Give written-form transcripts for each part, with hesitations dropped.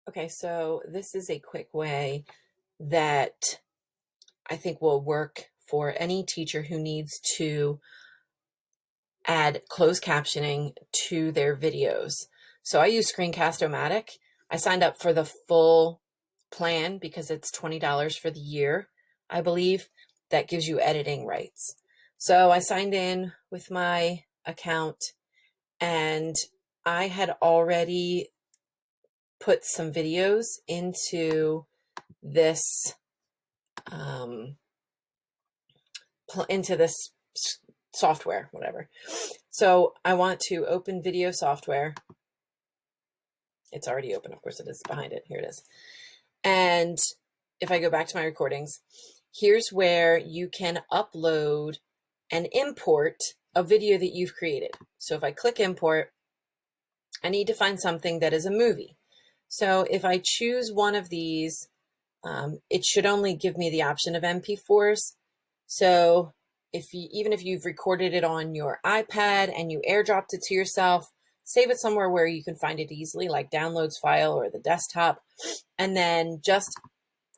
Okay, so this is a quick way that I think will work for any teacher who needs to add closed captioning to their videos. So I use Screencast-O-matic. I signed up for the full plan because it's $20 for the year, I believe. That gives you editing rights. So I signed in with my account and I had already put some videos into this um, into this software, whatever. So I want to open video software. It's already open. Of course it is behind it. Here it is. And if I go back to my recordings, here's where you can upload and import a video that you've created. So if I click import, I need to find something that is a movie. So if I choose one of these, it should only give me the option of MP4s. So even if you've recorded it on your iPad and you airdropped it to yourself, save it somewhere where you can find it easily, like downloads file or the desktop, and then just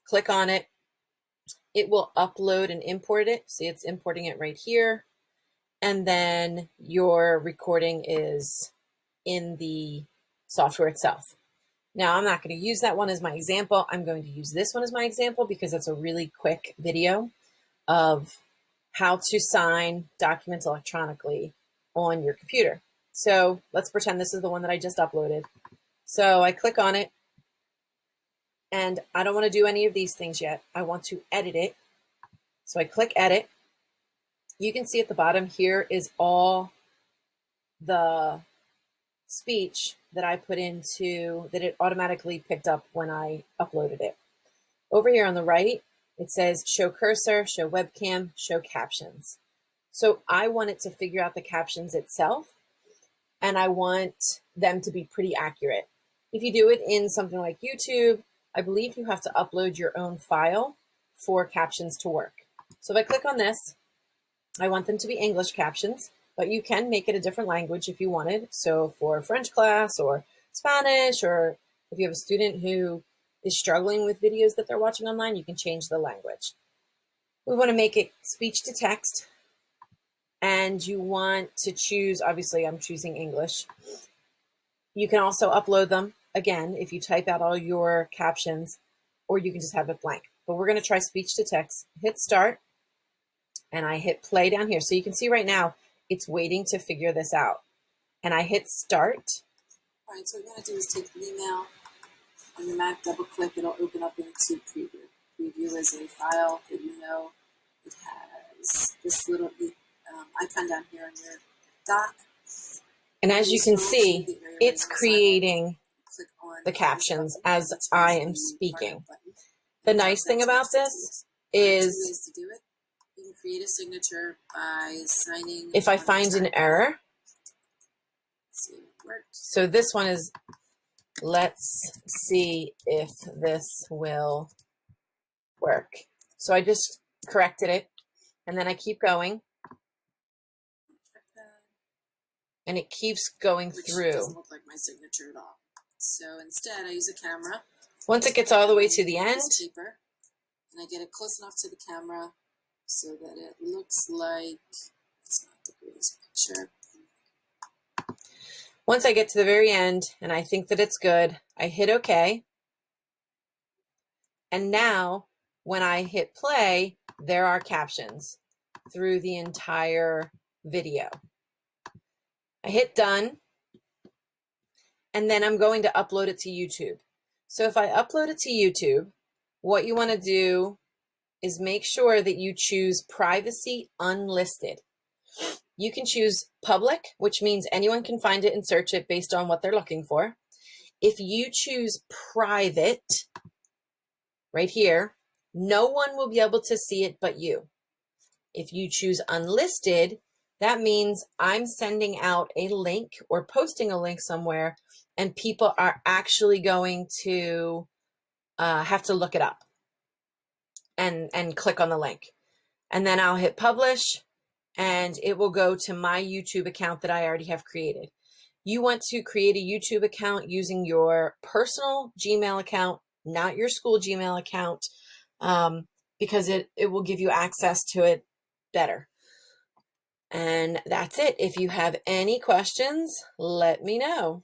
click on it. It will upload and import it. See, it's importing it right here. And then your recording is in the software itself. Now, I'm not going to use that one as my example. I'm going to use this one as my example because it's a really quick video of how to sign documents electronically on your computer. So let's pretend this is the one that I just uploaded. So I click on it, and I don't want to do any of these things yet. I want to edit it. So I click edit. You can see at the bottom here is all the speech that I put into, that it automatically picked up when I uploaded it. Over here on the right, it says show cursor, show webcam, show captions. So I want it to figure out the captions itself, and I want them to be pretty accurate. If you do it in something like YouTube, I believe you have to upload your own file for captions to work. So if I click on this, I want them to be English captions, but you can make it a different language if you wanted. So for French class or Spanish, or if you have a student who is struggling with videos that they're watching online, you can change the language. We want to make it speech to text, and you want to choose, obviously I'm choosing English. You can also upload them, again, if you type out all your captions, or you can just have it blank. But we're going to try speech to text. Hit start, and I hit play down here. So you can see right now, it's waiting to figure this out. And I hit start. All right, so what we're going to do is take the email on your Mac, double click, it'll open up into Preview. Preview is a file that you know it has this little icon down here on your dock. And as you can see, it's creating the captions as I am speaking. The nice thing about this is you can create a signature by signing. If I find an error, let's see if it worked. So this one is, let's see if this will work. So I just corrected it, and then I keep going, and it keeps going through. Which doesn't look like my signature at all. So instead, I use a camera. Once it gets all the way to the end, paper, and I get it close enough to the camera so that it looks like it's not the greatest picture. Once I get to the very end and I think that it's good, I hit OK. And now when I hit play, there are captions through the entire video. I hit done, and then I'm going to upload it to YouTube. So if I upload it to YouTube, what you want to do is make sure that you choose privacy unlisted. You can choose public, which means anyone can find it and search it based on what they're looking for. If you choose private, right here, no one will be able to see it but you. If you choose unlisted, that means I'm sending out a link or posting a link somewhere, and people are actually going to have to look it up and click on the link. And then I'll hit publish, and it will go to my YouTube account that I already have created. you want to create a YouTube account using your personal Gmail account, not your school Gmail account, because it will give you access to it better. And that's it. If you have any questions, let me know.